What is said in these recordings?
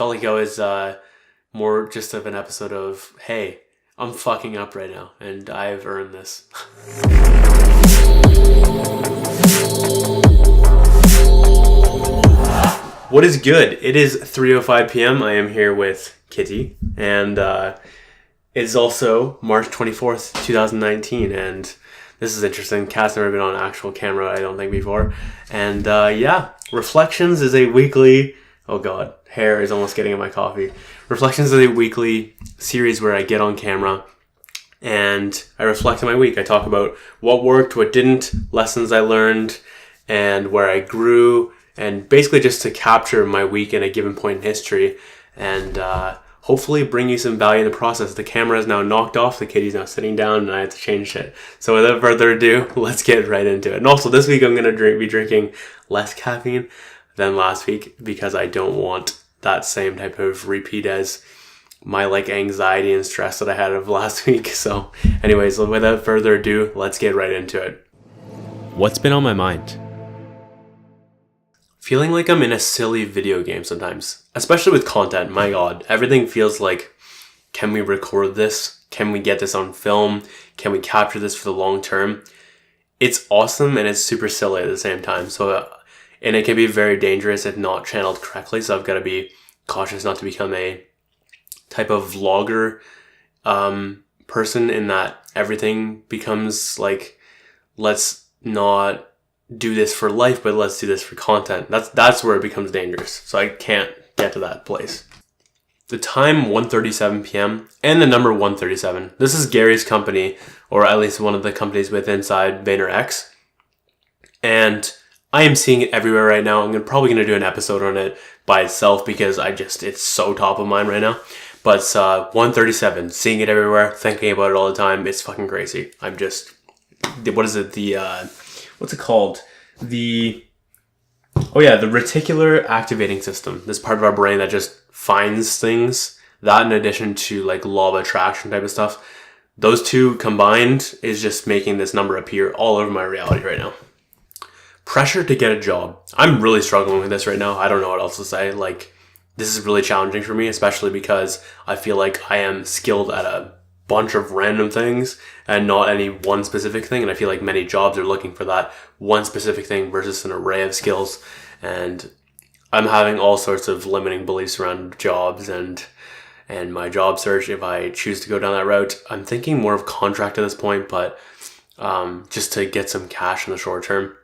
felt like I was more just of an episode of, hey, I'm fucking up right now, and I've earned this. What is good? It is 3:05 p.m. I am here with Kitty, and it's also March 24th, 2019, and this is interesting. Kat's never been on actual camera, I don't think, before. And Reflections is a weekly... Oh god, hair is almost getting in my coffee. Reflections is a weekly series where I get on camera and I reflect on my week. I talk about what worked, what didn't, lessons I learned, and where I grew, and basically just to capture my week in a given point in history and hopefully bring you some value in the process. The camera is now knocked off, the kitty's now sitting down, and I have to change shit. So without further ado, let's get right into it. And also this week I'm going to be drinking less caffeine than last week because I don't want that same type of repeat as my anxiety and stress that I had of last week. So anyways, without further ado, let's get right into it. What's been on my mind? Feeling like I'm in a silly video game sometimes, especially with content. My god, everything feels like, can we record this? Can we get this on film? Can we capture this for the long term? It's awesome and it's super silly at the same time. And it can be very dangerous if not channeled correctly. So I've got to be cautious not to become a type of vlogger person in that everything becomes like, let's not do this for life, but let's do this for content. That's where it becomes dangerous. So I can't get to that place. The time 1:37 p.m. and the number 137. This is Gary's company, or at least one of the companies with inside VaynerX. And I am seeing it everywhere right now. I'm probably going to do an episode on it by itself because it's so top of mind right now. But 137, seeing it everywhere, thinking about it all the time. It's fucking crazy. I'm just, what's it called? The reticular activating system. This part of our brain that just finds things. That in addition to law of attraction type of stuff. Those two combined is just making this number appear all over my reality right now. Pressure to get a job. I'm really struggling with this right now. I don't know what else to say. This is really challenging for me, especially because I feel like I am skilled at a bunch of random things and not any one specific thing. And I feel like many jobs are looking for that one specific thing versus an array of skills. And I'm having all sorts of limiting beliefs around jobs and my job search. If I choose to go down that route, I'm thinking more of contract at this point, but just to get some cash in the short term.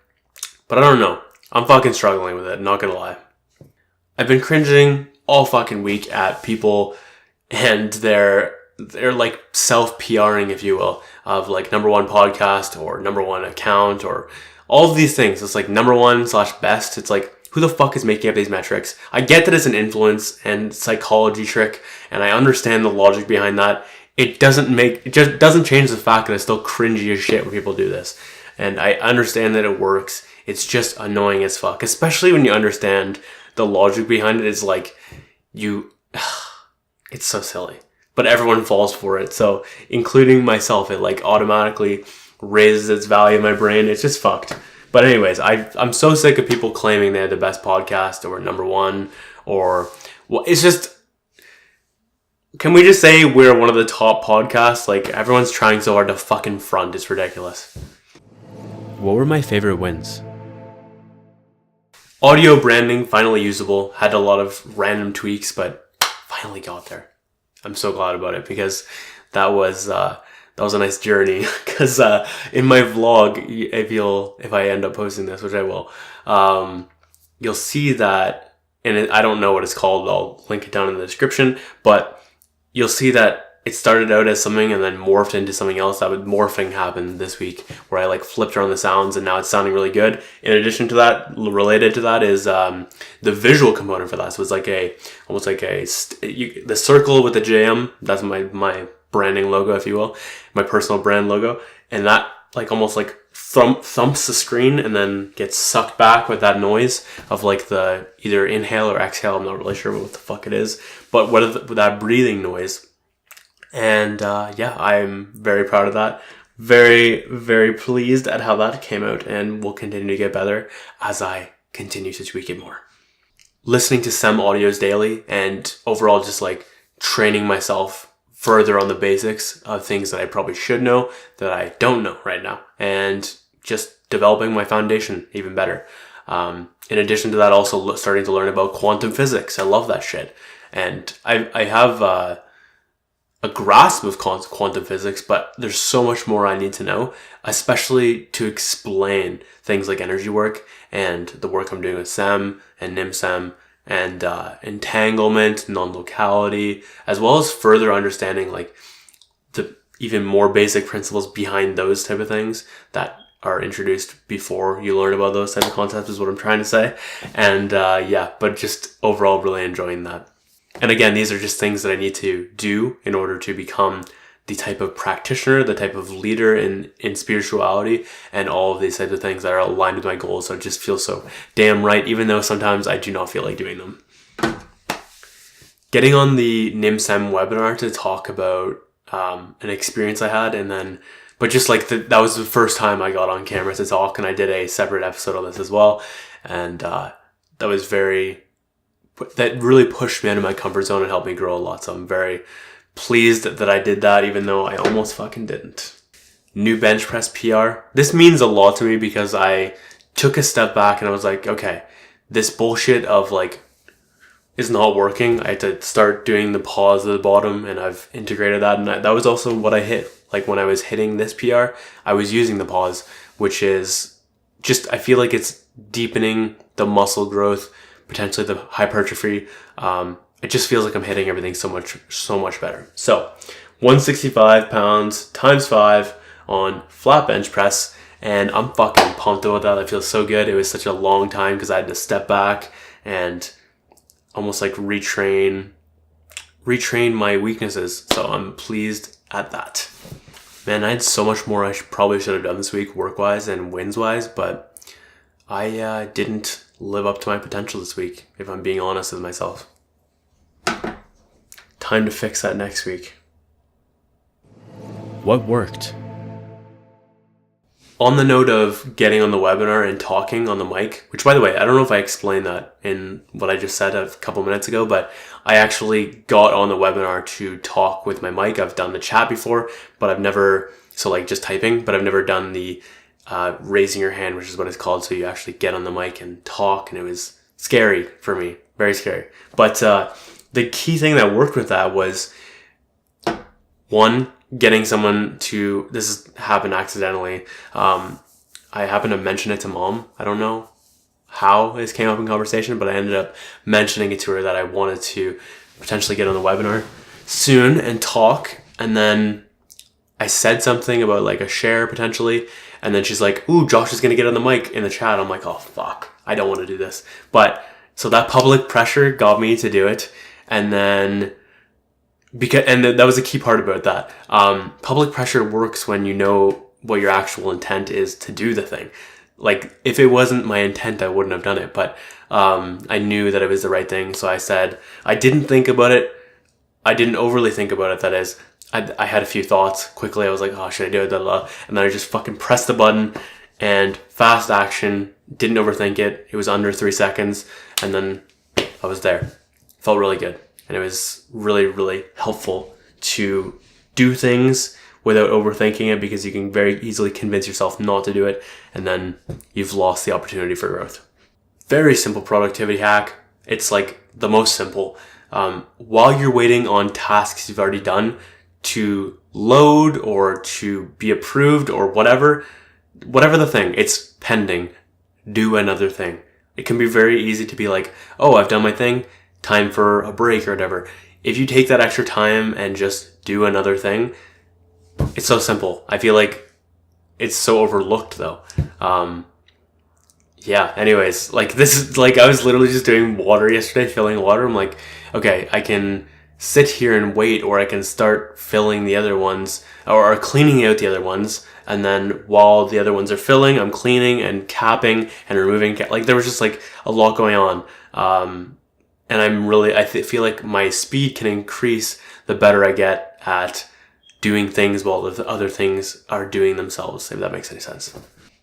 But I don't know. I'm fucking struggling with it, not gonna lie. I've been cringing all fucking week at people and they're self-PRing, if you will, of number one podcast or number one account or all of these things. It's number one/best. It's who the fuck is making up these metrics? I get that it's an influence and psychology trick, and I understand the logic behind that. It just doesn't change the fact that it's still cringy as shit when people do this. And I understand that it works. It's just annoying as fuck, especially when you understand the logic behind it. It's it's so silly, but everyone falls for it. So including myself, it automatically raises its value in my brain. It's just fucked. But anyways, I'm so sick of people claiming they're the best podcast or number one it's just, can we just say we're one of the top podcasts? Everyone's trying so hard to fucking front. It's ridiculous. What were my favorite wins? Audio branding, finally usable. Had a lot of random tweaks, but finally got there. I'm so glad about it because that was a nice journey. Because in my vlog, if I end up posting this, which I will, you'll see that, and I don't know what it's called. I'll link it down in the description, but you'll see that it started out as something and then morphed into something else. That morphing happened this week where I flipped around the sounds and now it's sounding really good. In addition to that, related to that is the visual component for that. So it's almost like the circle with the JM. That's my branding logo, if you will, my personal brand logo. And that almost thumps the screen and then gets sucked back with that noise of the either inhale or exhale. I'm not really sure what the fuck it is, but with that breathing noise. And I'm very proud of that. Very, very pleased at how that came out and will continue to get better as I continue to tweak it more. listening to some audios daily, and overall just like training myself further on the basics of things that I probably should know that I don't know right now, and just developing my foundation even better. In addition to that, also starting to learn about quantum physics. I love that shit. And I have a grasp of quantum physics, but there's so much more I need to know, especially to explain things like energy work and the work I'm doing with SEM and NIM-SEM and entanglement, non-locality, as well as further understanding like the even more basic principles behind those type of things that are introduced before you learn about those type of concepts is what I'm trying to say. And but just overall really enjoying that. And again, these are just things that I need to do in order to become the type of practitioner, the type of leader in spirituality, and all of these types of things that are aligned with my goals. So it just feels so damn right, even though sometimes I do not feel like doing them. Getting on the NIM-SEM webinar to talk about an experience I had, but just like that was the first time I got on camera to talk, and I did a separate episode on this as well. And that really pushed me out of my comfort zone and helped me grow a lot. So I'm very pleased that I did that, even though I almost fucking didn't. New bench press PR. This means a lot to me because I took a step back and I was like, okay, this bullshit of like is not working. I had to start doing the pause at the bottom, and I've integrated that. And that was also what I hit. Like when I was hitting this PR, I was using the pause, which is just, I feel like it's deepening the muscle growth, potentially the hypertrophy. It just feels like I'm hitting everything so much better. So 165 pounds times 5 on flat bench press, and I'm fucking pumped about that. That feels so good. It was such a long time because I had to step back and almost like retrain my weaknesses. So I'm pleased at that. Man, I had so much more I probably should have done this week, work-wise and wins-wise, but I didn't live up to my potential this week, if I'm being honest with myself. Time to fix that next week. What worked? On the note of getting on the webinar and talking on the mic, which by the way, I don't know if I explained that in what I just said a couple minutes ago, but I actually got on the webinar to talk with my mic. I've done the chat before, but I've never, so like just typing, but I've never done the raising your hand, which is what it's called. So you actually get on the mic and talk, and it was scary for me, very scary. But the key thing that worked with that was, one, getting someone to, this has happened accidentally. I happened to mention it to mom. I don't know how this came up in conversation, but I ended up mentioning it to her that I wanted to potentially get on the webinar soon and talk. And then I said something about like a share potentially. And then she's like, ooh, Josh is going to get on the mic in the chat. I'm like, oh, fuck, I don't want to do this. But so that public pressure got me to do it. And then that was a key part about that. Public pressure works when you know what your actual intent is to do the thing. Like if it wasn't my intent, I wouldn't have done it. But I knew that it was the right thing. So I said, I didn't think about it. I didn't overly think about it. That is, I had a few thoughts quickly. I was like, oh, should I do it? And then I just fucking pressed the button and fast action, didn't overthink it. It was under 3 seconds. And then I was there. Felt really good. And it was really, really helpful to do things without overthinking it, because you can very easily convince yourself not to do it. And then you've lost the opportunity for growth. Very simple productivity hack. It's like the most simple. While you're waiting on tasks you've already done to load or to be approved or whatever the thing, it's pending. Do another thing. It can be very easy to be like, oh, I've done my thing, time for a break or whatever. If you take that extra time and just do another thing, it's so simple. I feel like it's so overlooked though. Anyways, like this is like, I was literally just doing water yesterday, filling water. I'm like, okay, I can sit here and wait, or I can start filling the other ones or cleaning out the other ones. And then while the other ones are filling, I'm cleaning and capping and removing. Like there was just like a lot going on. And I feel like my speed can increase the better I get at doing things while the other things are doing themselves, if that makes any sense.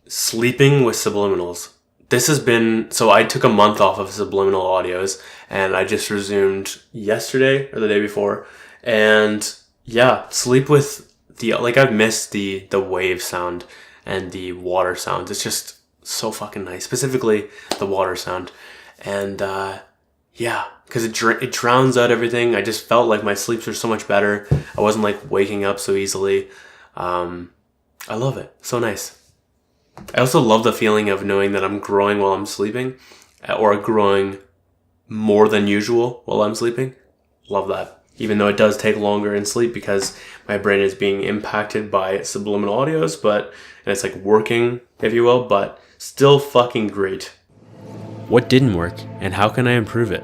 Sleeping with subliminals. this has been, so I took a month off of subliminal audios and I just resumed yesterday or the day before. And yeah, sleep with I've missed the wave sound and the water sounds. It's just so fucking nice, specifically the water sound. And yeah, because it drowns out everything. I just felt like my sleeps were so much better. I wasn't like waking up so easily. I love it. So nice. I also love the feeling of knowing that I'm growing while I'm sleeping, or growing more than usual while I'm sleeping. Love that. Even though it does take longer in sleep because my brain is being impacted by subliminal audios, and it's like working, if you will, but still fucking great. What didn't work, and how can I improve it?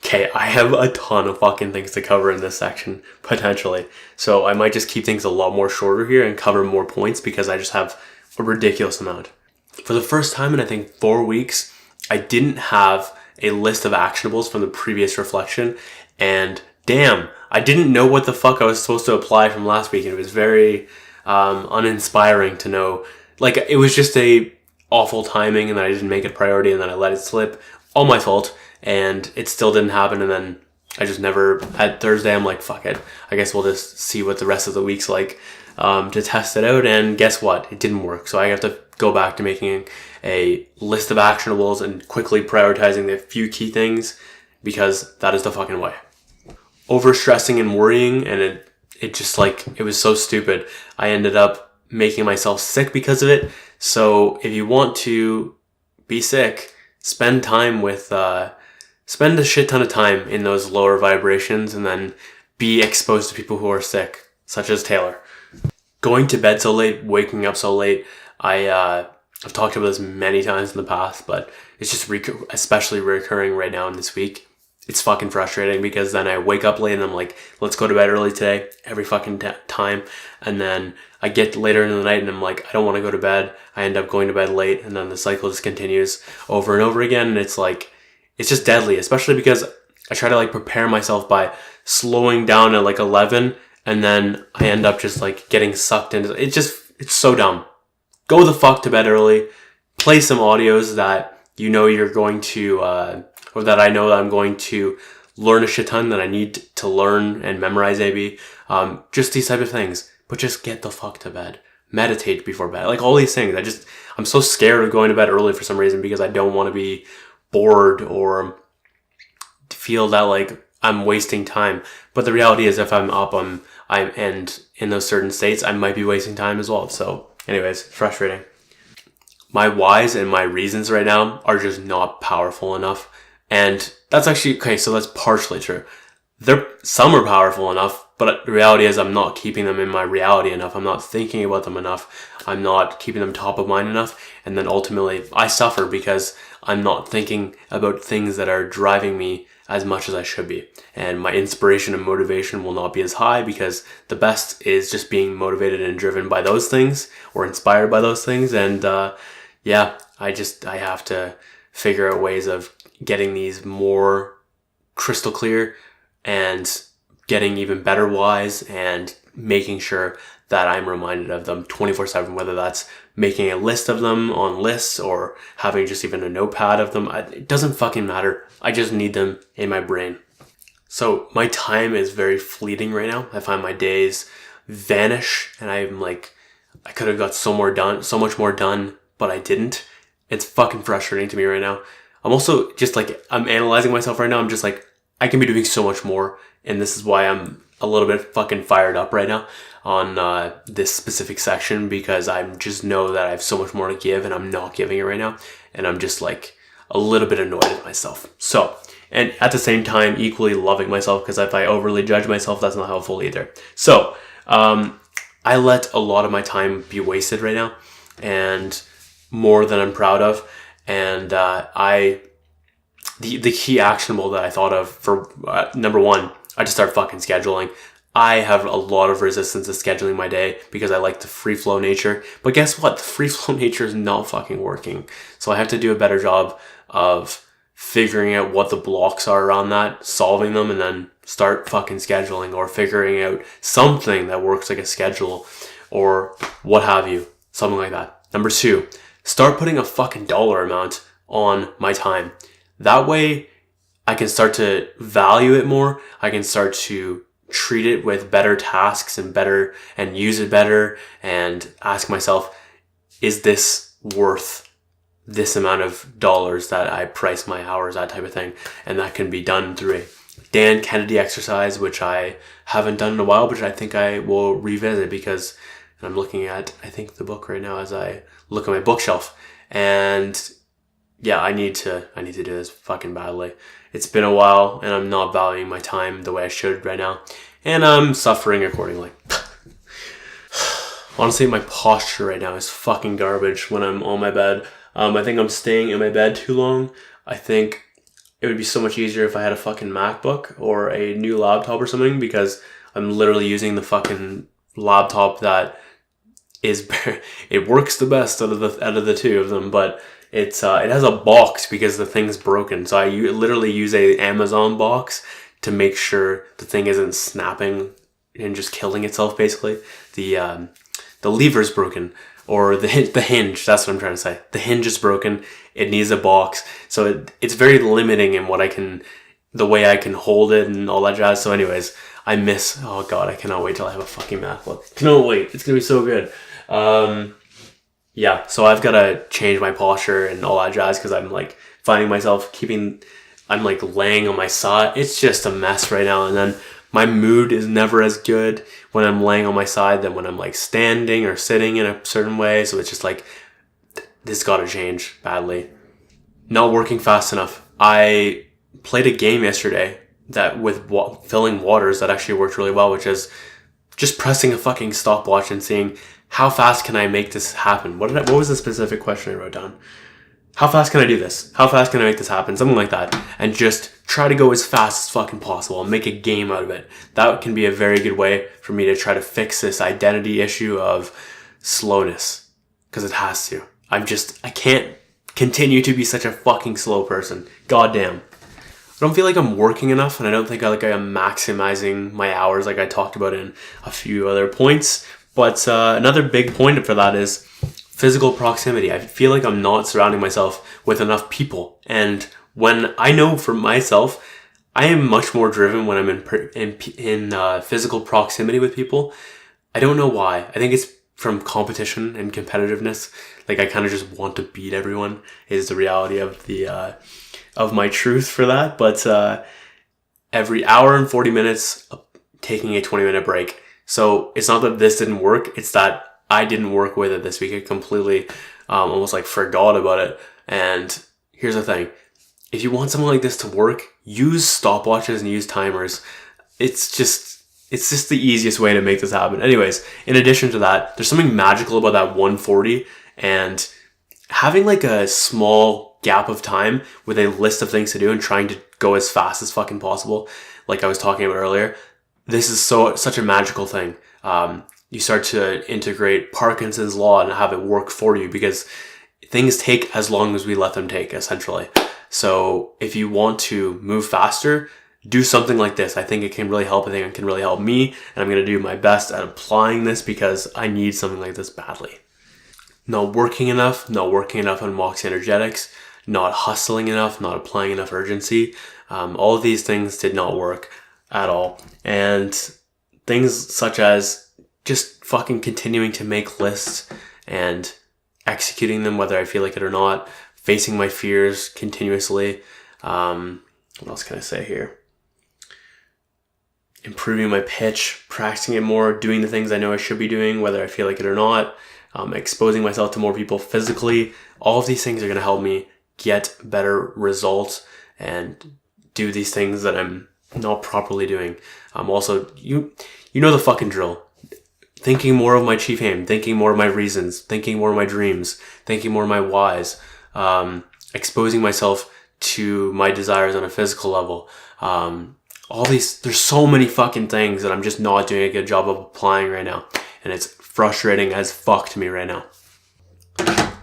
Okay, I have a ton of fucking things to cover in this section, potentially. So I might just keep things a lot more shorter here and cover more points because I just have a ridiculous amount. For the first time in I think 4 weeks, I didn't have a list of actionables from the previous reflection, and damn, I didn't know what the fuck I was supposed to apply from last week, and it was very uninspiring to know. Like, it was just a awful timing, and then I didn't make it a priority, and then I let it slip. All my fault. And it still didn't happen, and then I just never, at Thursday, I'm like, fuck it. I guess we'll just see what the rest of the week's like to test it out, and guess what? It didn't work. So I have to go back to making a list of actionables and quickly prioritizing the few key things, because that is the fucking way. Overstressing and worrying, and it just like, it was so stupid. I ended up making myself sick because of it. So if you want to be sick, spend a shit ton of time in those lower vibrations, and then be exposed to people who are sick, such as Taylor. Going to bed so late, waking up so late, I've talked about this many times in the past, but it's just especially recurring right now in this week. It's fucking frustrating because then I wake up late and I'm like, let's go to bed early today, every fucking time. And then I get later into the night and I'm like, I don't want to go to bed. I end up going to bed late, and then the cycle just continues over and over again. And it's like, it's just deadly, especially because I try to like prepare myself by slowing down at like 11, and then I end up just like getting sucked into it. It's so dumb. Go the fuck to bed early. Play some audios that you know you're going to, or that I know that I'm going to learn a shit ton that I need to learn and memorize maybe. Just these type of things. But just get the fuck to bed. Meditate before bed. Like all these things. I'm so scared of going to bed early for some reason because I don't want to be bored or feel that like I'm wasting time. But the reality is if I'm up, and in those certain states, I might be wasting time as well. So anyways, frustrating. My whys and my reasons right now are just not powerful enough. And that's actually, okay, so that's partially true. Some are powerful enough, but the reality is I'm not keeping them in my reality enough. I'm not thinking about them enough. I'm not keeping them top of mind enough. And then ultimately I suffer because I'm not thinking about things that are driving me as much as I should be. And my inspiration and motivation will not be as high because the best is just being motivated and driven by those things or inspired by those things. And yeah, I have to figure out ways of getting these more crystal clear and getting even better whys and making sure that I'm reminded of them 24/7, whether that's making a list of them on lists or having just even a notepad of them. It doesn't fucking matter. I just need them in my brain. So my time is very fleeting right now. I find my days vanish and I'm like, I could have got so much more done, but I didn't. It's fucking frustrating to me right now. I'm also just like, I'm analyzing myself right now. I'm just like, I can be doing so much more. And this is why I'm a little bit fucking fired up right now on this specific section, because I just know that I have so much more to give and I'm not giving it right now. And I'm just like a little bit annoyed at myself. So, and at the same time, equally loving myself, because if I overly judge myself, that's not helpful either. So, I let a lot of my time be wasted right now, and more than I'm proud of. And the key actionable that I thought of for number one, I just start fucking scheduling. I have a lot of resistance to scheduling my day because I like the free flow nature. But guess what? The free flow nature is not fucking working. So I have to do a better job of figuring out what the blocks are around that, solving them, and then start fucking scheduling or figuring out something that works like a schedule or what have you. Something like that. Number two, start putting a fucking dollar amount on my time. That way I can start to value it more. I can start to treat it with better tasks and use it better, and ask myself, is this worth this amount of dollars that I price my hours, that type of thing. And that can be done through a Dan Kennedy exercise, which I haven't done in a while, but I think I will revisit, because I'm looking at, I think, the book right now as I look at my bookshelf. And yeah, I need to do this fucking badly. It's been a while and I'm not valuing my time the way I should right now. And I'm suffering accordingly. Honestly, my posture right now is fucking garbage when I'm on my bed. I think I'm staying in my bed too long. I think it would be so much easier if I had a fucking MacBook or a new laptop or something, because I'm literally using the fucking laptop that is, it works the best out of the two of them, but it has a box because the thing's broken. So I literally use a Amazon box to make sure the thing isn't snapping and just killing itself, basically. The lever's broken, or the hinge, that's what I'm trying to say. The hinge is broken. It needs a box. So it's very limiting in the way I can hold it and all that jazz. So anyways, oh God, I cannot wait till I have a fucking MacBook. Cannot wait. It's going to be so good. Yeah, so I've got to change my posture and all that jazz, because I'm like finding myself I'm like laying on my side. It's just a mess right now. And then my mood is never as good when I'm laying on my side than when I'm like standing or sitting in a certain way. So it's just like, this got to change badly. Not working fast enough. I played a game yesterday that with filling waters that actually worked really well, which is just pressing a fucking stopwatch and seeing how fast can I make this happen. What was the specific question I wrote down? How fast can I do this? How fast can I make this happen? Something like that. And just try to go as fast as fucking possible and make a game out of it. That can be a very good way for me to try to fix this identity issue of slowness. Because it has to. I can't continue to be such a fucking slow person. Goddamn. I don't feel like I'm working enough, and I don't think I am maximizing my hours like I talked about in a few other points. But another big point for that is physical proximity. I feel like I'm not surrounding myself with enough people. And when I know for myself, I am much more driven when I'm in physical proximity with people. I don't know why. I think it's from competition and competitiveness. Like, I kind of just want to beat everyone is the reality of my truth for that. But every hour and 40 minutes, taking a 20-minute break. So it's not that this didn't work. It's that I didn't work with it this week. I completely almost like forgot about it. And here's the thing. If you want something like this to work, use stopwatches and use timers. It's just the easiest way to make this happen. Anyways, in addition to that, there's something magical about that 140 and having like a small gap of time with a list of things to do and trying to go as fast as fucking possible. Like I was talking about earlier, this is such a magical thing. You start to integrate Parkinson's law and have it work for you, because things take as long as we let them take, essentially. So if you want to move faster, do something like this. I think it can really help. I think it can really help me, and I'm going to do my best at applying this because I need something like this badly. Not working enough on Moxey energetics, not hustling enough, not applying enough urgency. All of these things did not work at all. And things such as just fucking continuing to make lists and executing them, whether I feel like it or not, facing my fears continuously. What else can I say here? Improving my pitch, practicing it more, doing the things I know I should be doing, whether I feel like it or not, exposing myself to more people physically. All of these things are going to help me get better results and do these things that I'm not properly doing. Also, you know the fucking drill. Thinking more of my chief aim, thinking more of my reasons, thinking more of my dreams, thinking more of my whys, exposing myself to my desires on a physical level. There's so many fucking things that I'm just not doing a good job of applying right now. And it's frustrating as fuck to me right now.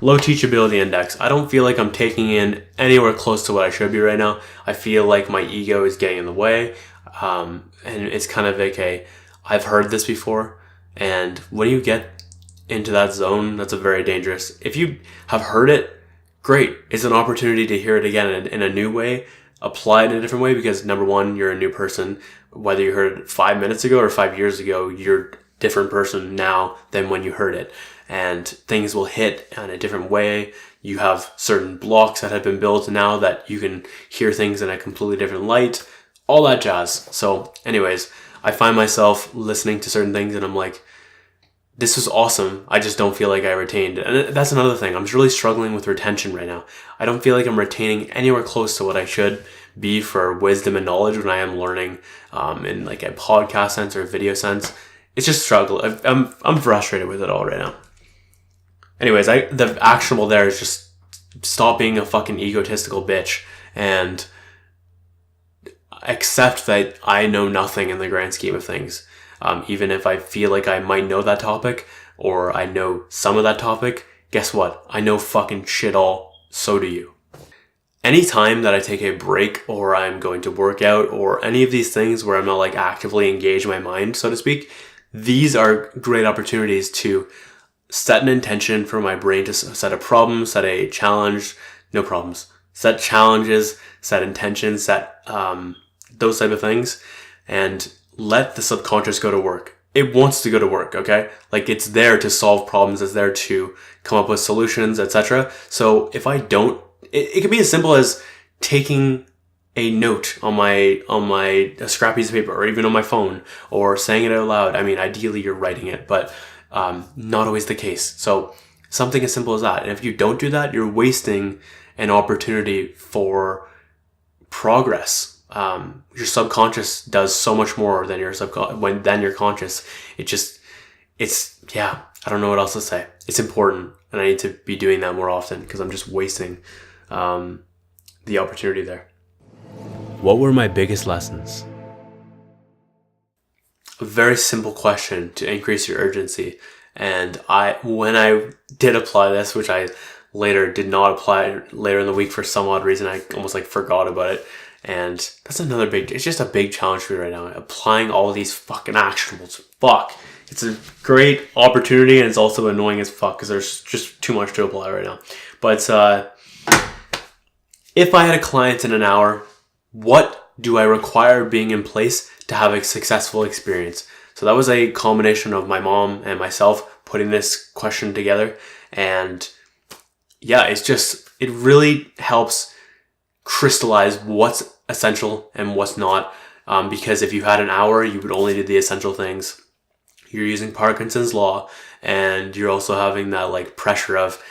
Low teachability index. I don't feel like I'm taking in anywhere close to what I should be right now. I feel like my ego is getting in the way. And it's kind of like I've heard this before. And when you get into that zone, that's a very dangerous. If you have heard it, great. It's an opportunity to hear it again in a new way, apply it in a different way, because number one, you're a new person. Whether you heard it 5 minutes ago or 5 years ago, you're a different person now than when you heard it. And things will hit in a different way. You have certain blocks that have been built now that you can hear things in a completely different light, all that jazz. So anyways, I find myself listening to certain things and I'm like, this was awesome. I just don't feel like I retained it. And that's another thing. I'm really struggling with retention right now. I don't feel like I'm retaining anywhere close to what I should be for wisdom and knowledge when I am learning in like a podcast sense or a video sense. It's just a struggle. I'm frustrated with it all right now. Anyways, the actionable there is just stop being a fucking egotistical bitch and accept that I know nothing in the grand scheme of things. Even if I feel like I might know that topic or I know some of that topic, guess what? I know fucking shit all. So do you. Anytime that I take a break or I'm going to work out or any of these things where I'm not like actively engaged my mind, so to speak, these are great opportunities to set an intention for my brain to set a problem, set a challenge, no problems, set challenges, set intentions, set those type of things, and let the subconscious go to work. It wants to go to work, okay? Like it's there to solve problems, it's there to come up with solutions, etc. So if I don't, it can be as simple as taking a note on a scrap piece of paper or even on my phone or saying it out loud. I mean, ideally you're writing it, but not always the case. So something as simple as that. And if you don't do that, you're wasting an opportunity for progress. Your subconscious does so much more than your conscious. I don't know what else to say. It's important, and I need to be doing that more often because I'm just wasting the opportunity there. What were my biggest lessons? A very simple question to increase your urgency. And when I did apply this, which I later did not apply later in the week for some odd reason, I almost like forgot about it. And that's it's just a big challenge for me right now. Applying all of these fucking actionables. Fuck. It's a great opportunity and it's also annoying as fuck because there's just too much to apply right now. But if I had a client in an hour, what do I require being in place to have a successful experience? So that was a combination of my mom and myself putting this question together. And yeah, it really helps crystallize what's essential and what's not. Because if you had an hour, you would only do the essential things. You're using Parkinson's law and you're also having that like pressure of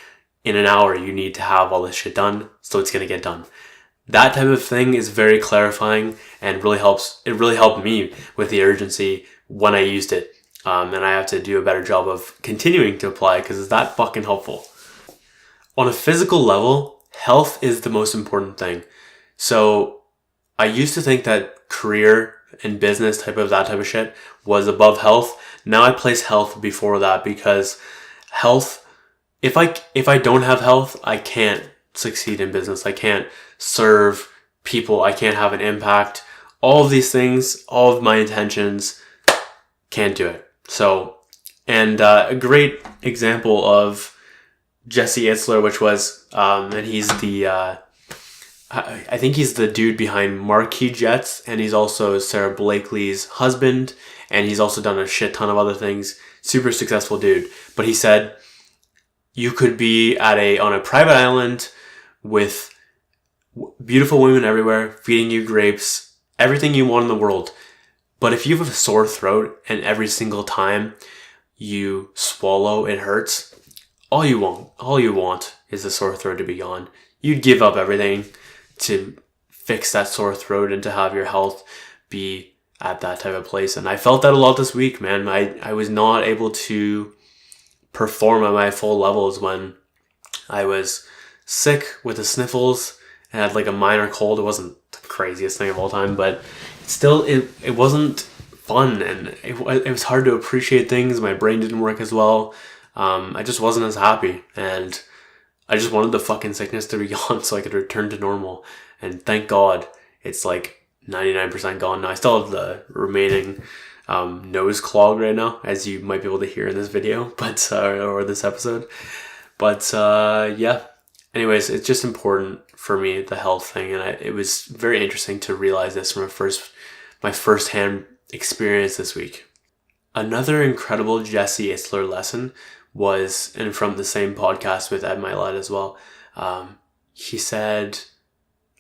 in an hour, you need to have all this shit done. So it's going to get done. That type of thing is very clarifying and really helps. It really helped me with the urgency when I used it. And I have to do a better job of continuing to apply because it's that fucking helpful. On a physical level, health is the most important thing. So I used to think that career and business that type of shit was above health. Now I place health before that because health, if I don't have health, I can't succeed in business. I can't serve people. I can't have an impact. All of these things, all of my intentions, can't do it. So, and a great example of Jesse Itzler, which was, and he's I think he's the dude behind Marquee Jets, and he's also Sarah Blakely's husband, and he's also done a shit ton of other things. Super successful dude. But he said, you could be on a private island with beautiful women everywhere, feeding you grapes, everything you want in the world. But if you have a sore throat and every single time you swallow, it hurts, all you want is the sore throat to be gone. You'd give up everything to fix that sore throat and to have your health be at that type of place. And I felt that a lot this week, man. I was not able to perform at my full levels when I was sick with the sniffles and had like a minor cold. It wasn't the craziest thing of all time, but still it wasn't fun and it was hard to appreciate things. My brain didn't work as well. I just wasn't as happy and I just wanted the fucking sickness to be gone so I could return to normal. And thank God it's like 99% gone now. I still have the remaining nose clogged right now, as you might be able to hear in this video, or this episode. But yeah. Anyways, it's just important for me, the health thing, and it was very interesting to realize this from my first-hand experience this week. Another incredible Jesse Itzler lesson was, and from the same podcast with Ed Milet as well, he said,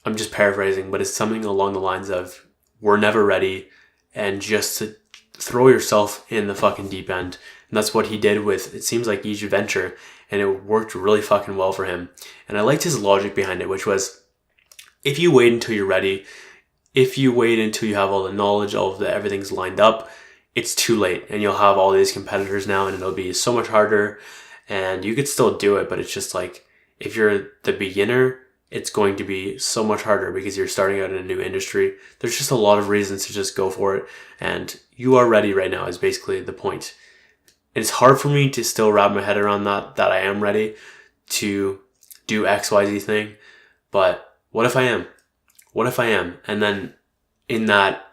I'm just paraphrasing, but it's something along the lines of, we're never ready, and just to throw yourself in the fucking deep end. And that's what he did with, it seems like, each venture, and it worked really fucking well for him. And I liked his logic behind it, which was, if you wait until you're ready, if you wait until you have all the knowledge, everything's lined up, it's too late, and you'll have all these competitors now, and it'll be so much harder, and you could still do it, but it's just like, if you're the beginner, it's going to be so much harder because you're starting out in a new industry. There's just a lot of reasons to just go for it, and you are ready right now is basically the point. It's hard for me to still wrap my head around that I am ready to do XYZ thing, but what if I am? What if I am? And then in that,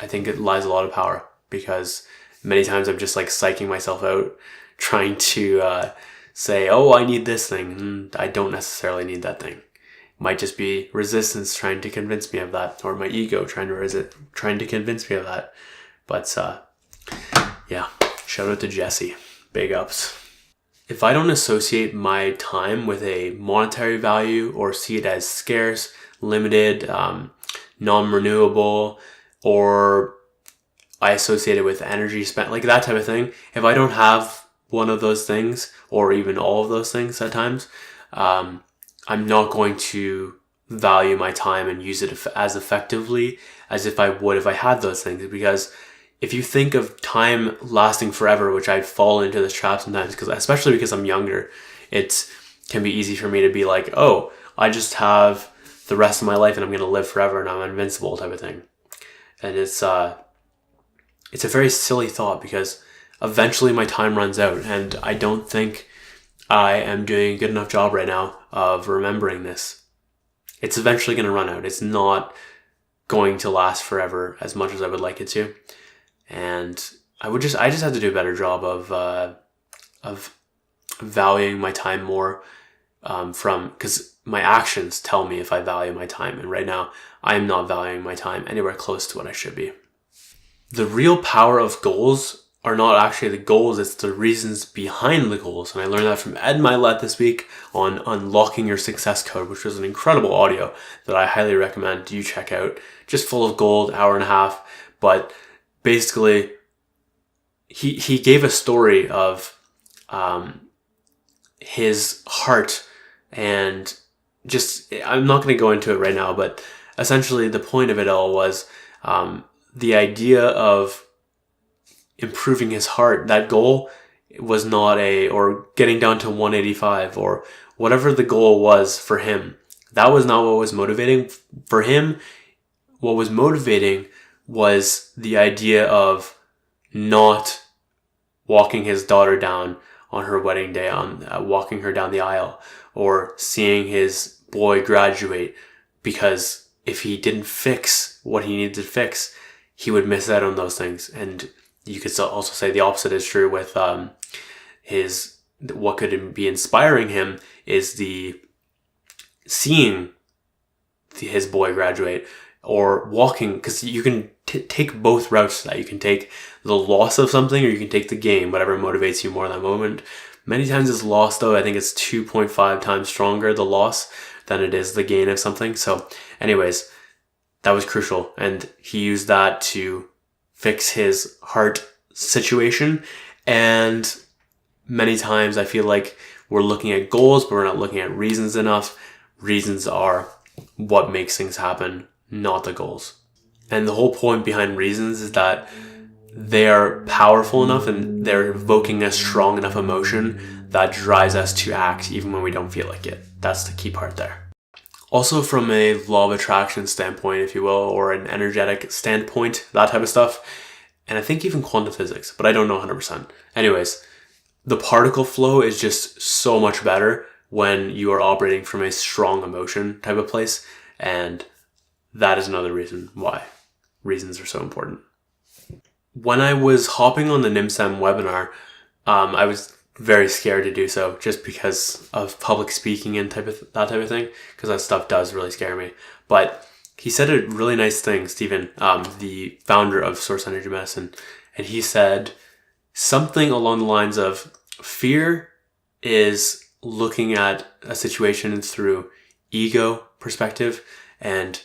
I think it lies a lot of power, because many times I'm just like psyching myself out, trying to say, oh, I need this thing. I don't necessarily need that thing. It might just be resistance trying to convince me of that, or my ego trying to convince me of that. But yeah, shout out to Jesse. Big ups. If I don't associate my time with a monetary value, or see it as scarce, limited, non-renewable, or I associate it with energy spent, like that type of thing. If I don't have one of those things, or even all of those things at times, I'm not going to value my time and use it as effectively as if I would if I had those things. Because if you think of time lasting forever, which I fall into this trap sometimes, especially because I'm younger, it can be easy for me to be like, oh, I just have the rest of my life and I'm going to live forever and I'm invincible type of thing. And it's a very silly thought, because eventually my time runs out, and I don't think I am doing a good enough job right now of remembering this. It's eventually going to run out. It's not going to last forever as much as I would like it to. And I just have to do a better job of valuing my time more, because my actions tell me if I value my time. And right now, I am not valuing my time anywhere close to what I should be. The real power of goals are not actually the goals, it's the reasons behind the goals. And I learned that from Ed Milet this week on Unlocking Your Success Code, which was an incredible audio that I highly recommend you check out. Just full of gold, hour and a half. But basically, he gave a story of his heart, and just, I'm not going to go into it right now, but essentially the point of it all was the idea of improving his heart. That goal was not or getting down to 185, or whatever the goal was for him. That was not what was motivating for him. What was motivating was the idea of not walking his daughter down on her wedding day, walking her down the aisle, or seeing his boy graduate, because if he didn't fix what he needed to fix, he would miss out on those things. And you could also say the opposite is true with what could be inspiring him is the seeing his boy graduate, or walking, because you can take both routes to that. You can take the loss of something, or you can take the gain, whatever motivates you more in that moment. Many times it's loss, though. I think it's 2.5 times stronger, the loss, than it is the gain of something. So anyways, that was crucial. And he used that to fix his heart situation. And many times I feel like we're looking at goals, but we're not looking at reasons enough. Reasons are what makes things happen, not the goals. And the whole point behind reasons is that they are powerful enough, and they're evoking a strong enough emotion that drives us to act even when we don't feel like it. That's the key part there. Also, from a law of attraction standpoint, if you will, or an energetic standpoint, that type of stuff, and I think even quantum physics, but I don't know 100%. Anyways, the particle flow is just so much better when you are operating from a strong emotion type of place, and that is another reason why reasons are so important. when I was hopping on the NIMSAM webinar, I was very scared to do so just because of public speaking and that type of thing, because that stuff does really scare me. But he said a really nice thing, Stephen, the founder of Source Energy Medicine, and he said something along the lines of fear is looking at a situation through ego perspective, and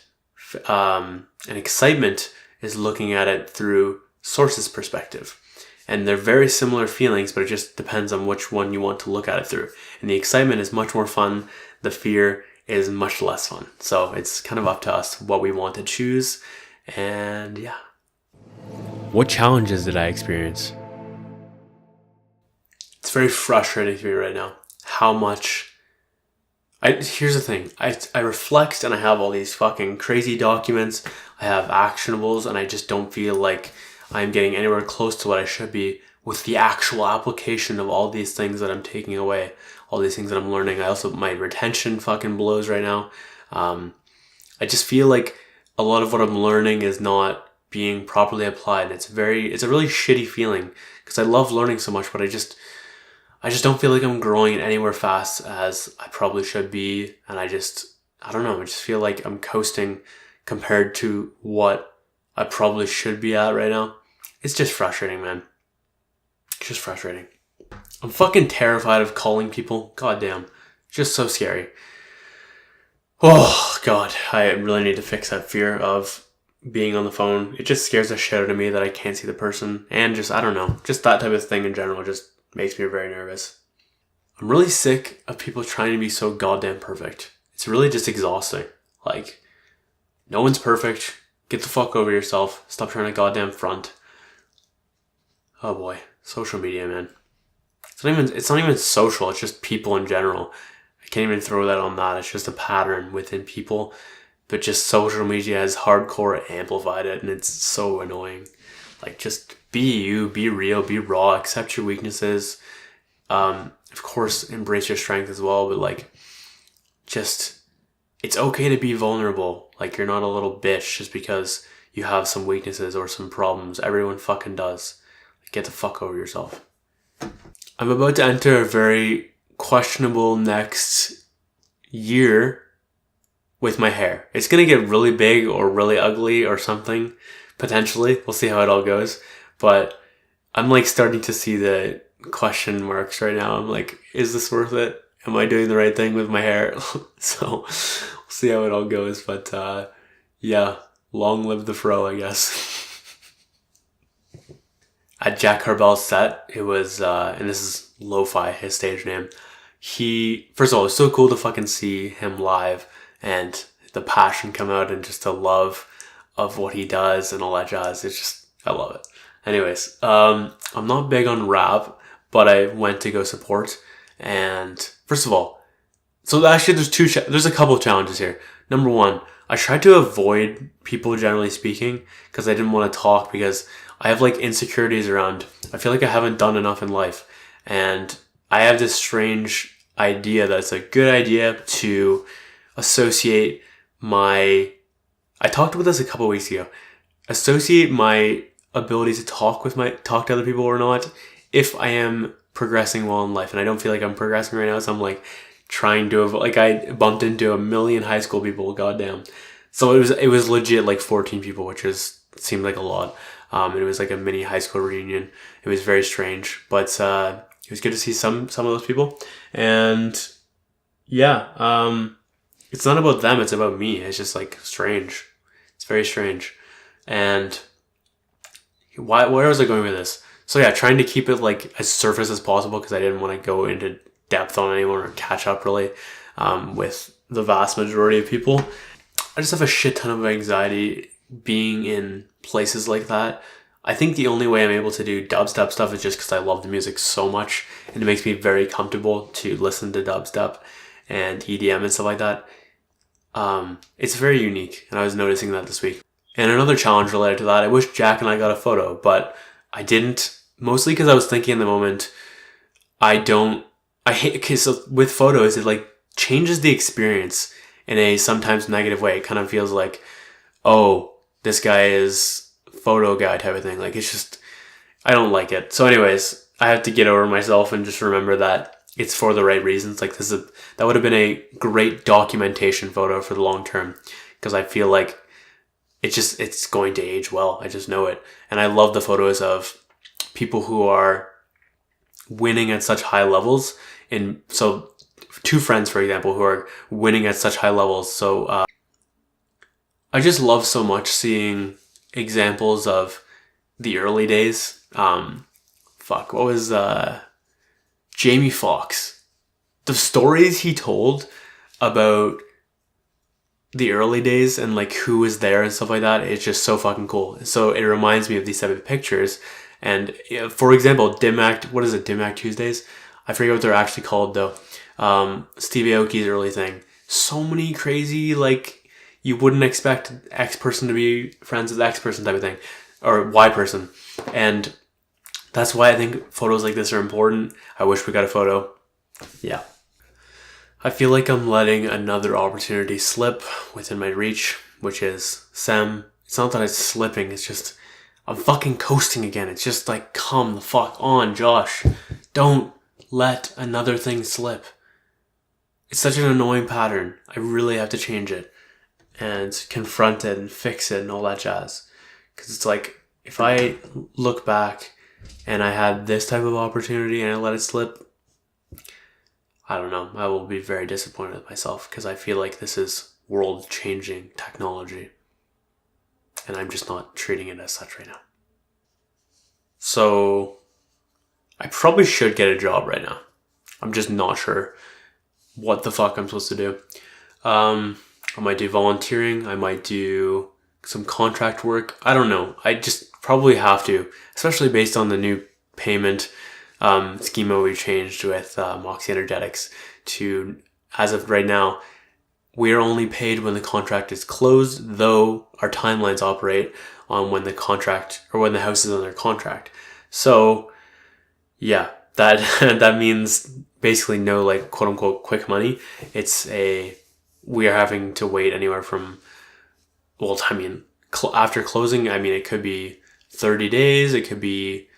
excitement is looking at it through Source's perspective. And they're very similar feelings, but it just depends on which one you want to look at it through. And the excitement is much more fun. The fear is much less fun. So it's kind of up to us what we want to choose. And yeah. What challenges did I experience? It's very frustrating to me right now how much... Here's the thing. I reflect and I have all these fucking crazy documents. I have actionables and I just don't feel like I'm getting anywhere close to what I should be with the actual application of all these things that I'm taking away, all these things that I'm learning. My retention fucking blows right now. I just feel like a lot of what I'm learning is not being properly applied. It's a really shitty feeling because I love learning so much, but I just don't feel like I'm growing anywhere fast as I probably should be. And I don't know. I just feel like I'm coasting compared to what I probably should be at right now. It's just frustrating, man. It's just frustrating. I'm fucking terrified of calling people. Goddamn. Just so scary. Oh, God. I really need to fix that fear of being on the phone. It just scares the shit out of me that I can't see the person. And just, I don't know. Just that type of thing in general just makes me very nervous. I'm really sick of people trying to be so goddamn perfect. It's really just exhausting. Like, no one's perfect. Get the fuck over yourself. Stop trying to goddamn front. Oh boy. Social media, man. It's not even social. It's just people in general. I can't even throw that on that. It's just a pattern within people. But just social media has hardcore amplified it, and it's so annoying. Like, just be you, be real, be raw, accept your weaknesses. Of course, embrace your strength as well, but like, just, it's okay to be vulnerable. Like, you're not a little bitch just because you have some weaknesses or some problems. Everyone fucking does. Get the fuck over yourself. I'm about to enter a very questionable next year with my hair. It's going to get really big or really ugly or something, potentially. We'll see how it all goes. But I'm like starting to see the question marks right now. I'm like, is this worth it? Am I doing the right thing with my hair? So we'll see how it all goes. But yeah, long live the fro, I guess. At Jack Carbell's set, it was, and this is Lo-Fi, his stage name. First of all, it was so cool to fucking see him live and the passion come out and just the love of what he does and all that jazz. It's just, I love it. Anyways, I'm not big on rap, but I went to go support. And first of all, so actually there's a couple of challenges here. Number one, I tried to avoid people generally speaking because I didn't want to talk because I have like insecurities around, I feel like I haven't done enough in life. And I have this strange idea that it's a good idea to associate I talked about this a couple of weeks ago, associate my ability to talk to other people or not if I am progressing well in life. And I don't feel like I'm progressing right now, so I'm like trying to avoid, like I bumped into a million high school people, goddamn. So it was legit like 14 people, which seemed like a lot. It was like a mini high school reunion. It was very strange, but it was good to see some of those people. And yeah, it's not about them, it's about me. It's just like strange. It's very strange. And where was I going with this? So yeah, trying to keep it like as surface as possible because I didn't want to go into depth on anyone or catch up really with the vast majority of people. I just have a shit ton of anxiety being in places like that. I think the only way I'm able to do dubstep stuff is just because I love the music so much and it makes me very comfortable to listen to dubstep and EDM and stuff like that. It's very unique, and I was noticing that this week. And another challenge related to that, I wish Jack and I got a photo, but I didn't, mostly because I was thinking in the moment, so with photos, it like changes the experience in a sometimes negative way. It kind of feels like, oh, this guy is photo guy type of thing. Like, it's just, I don't like it. So anyways, I have to get over myself and just remember that it's for the right reasons. Like that would have been a great documentation photo for the long term, because I feel like it's going to age well. I just know it. And I love the photos of people who are winning at such high levels. And so two friends, for example, who are winning at such high levels. So I just love so much seeing examples of the early days. What was Jamie Foxx? The stories he told about the early days and like who was there and stuff like that, it's just so fucking cool. So it reminds me of these type of pictures. And for example, Dim Mak Tuesdays? I forget what they're actually called though. Steve Aoki's early thing. So many crazy, like, you wouldn't expect X person to be friends with X person type of thing. Or Y person. And that's why I think photos like this are important. I wish we got a photo. Yeah. I feel like I'm letting another opportunity slip within my reach, which is Sam. It's not that it's slipping, it's just I'm fucking coasting again. It's just like, come the fuck on, Josh. Don't let another thing slip. It's such an annoying pattern. I really have to change it and confront it and fix it and all that jazz. Because it's like, if I look back and I had this type of opportunity and I let it slip, I don't know. I will be very disappointed with myself because I feel like this is world-changing technology. And I'm just not treating it as such right now. So, I probably should get a job right now. I'm just not sure what the fuck I'm supposed to do. I might do volunteering. I might do some contract work. I don't know. I just probably have to, especially based on the new payment schema we changed with Moxey Energetics to, as of right now, we are only paid when the contract is closed, though our timelines operate on when the contract or when the house is under contract. So yeah, that means basically no, like, quote unquote quick money. We are having to wait anywhere from, well, I mean, after closing, I mean, it could be 30 days, it could be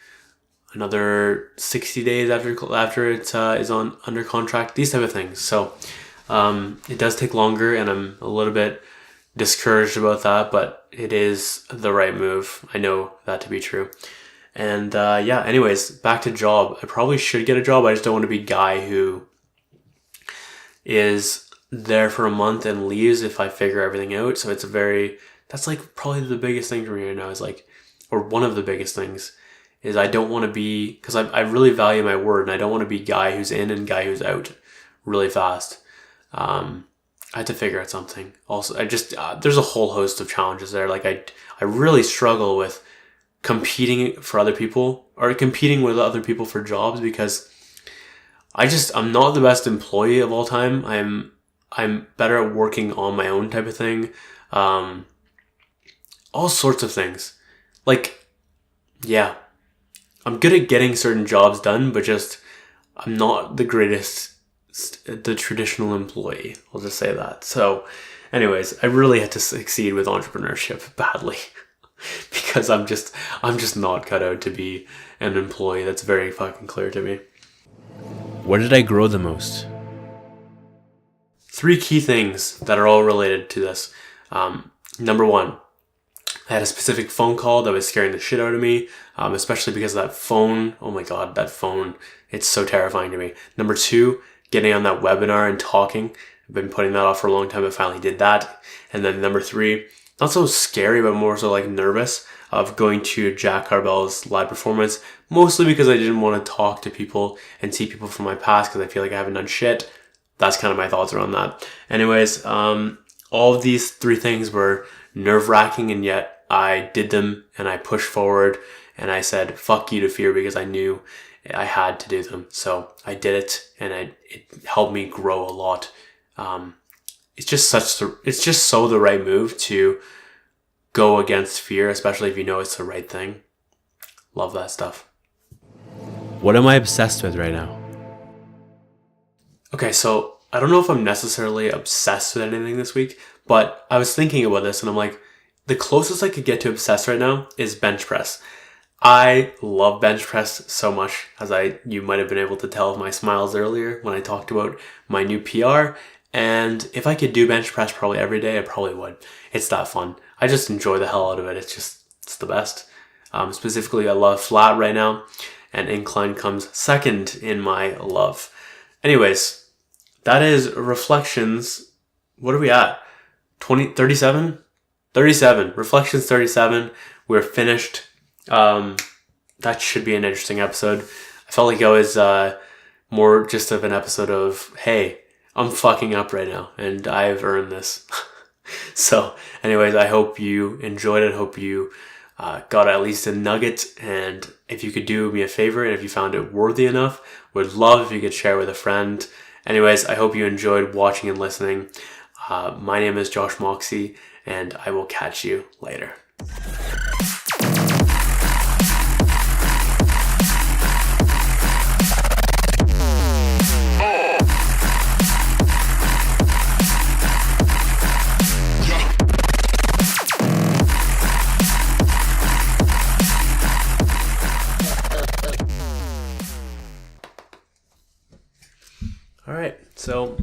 another 60 days after it is under contract, these type of things. So it does take longer, and I'm a little bit discouraged about that, but it is the right move. I know that to be true. And yeah, anyways, back to job. I probably should get a job. I just don't want to be a guy who is there for a month and leaves if I figure everything out. So that's like probably the biggest thing for me right now is like, or one of the biggest things is I don't want to be, because I really value my word, and I don't want to be guy who's in and guy who's out really fast. I had to figure out something. Also, there's a whole host of challenges there. Like I really struggle with competing for other people or competing with other people for jobs because I'm not the best employee of all time. I'm better at working on my own type of thing. All sorts of things. Like, yeah, I'm good at getting certain jobs done, but just I'm not the greatest, the traditional employee. I'll just say that. So anyways, I really had to succeed with entrepreneurship badly because I'm just not cut out to be an employee. That's very fucking clear to me. Where did I grow the most? 3 key things that are all related to this. Number 1, I had a specific phone call that was scaring the shit out of me, especially because that phone, oh my god, that phone, it's so terrifying to me. Number 2, getting on that webinar and talking. I've been putting that off for a long time, but finally did that. And then number 3, not so scary, but more so like nervous of going to Jack Carbell's live performance, mostly because I didn't want to talk to people and see people from my past because I feel like I haven't done shit. That's kind of my thoughts around that. Anyways, all of these 3 things were nerve-wracking, and yet I did them and I pushed forward and I said, fuck you to fear, because I knew I had to do them. So I did it, and it helped me grow a lot. It's just so the right move to go against fear, especially if you know it's the right thing. Love that stuff. What am I obsessed with right now? Okay, so I don't know if I'm necessarily obsessed with anything this week, but I was thinking about this and I'm like, the closest I could get to obsessed right now is bench press. I love bench press so much, as you might have been able to tell with my smiles earlier when I talked about my new PR. And if I could do bench press probably every day, I probably would. It's that fun. I just enjoy the hell out of it. It's the best. Specifically, I love flat right now, and incline comes second in my love. Anyways, that is reflections. What are we at? 37? 37. Reflections 37. We're finished. That should be an interesting episode. I felt like it was more just of an episode of, hey, I'm fucking up right now and I've earned this. So anyways, I hope you enjoyed it. Hope you got at least a nugget, and if you could do me a favor and if you found it worthy enough, would love if you could share with a friend. Anyways, I hope you enjoyed watching and listening. My name is Josh Moxey, and I will catch you later. All right, so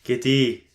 Kitty.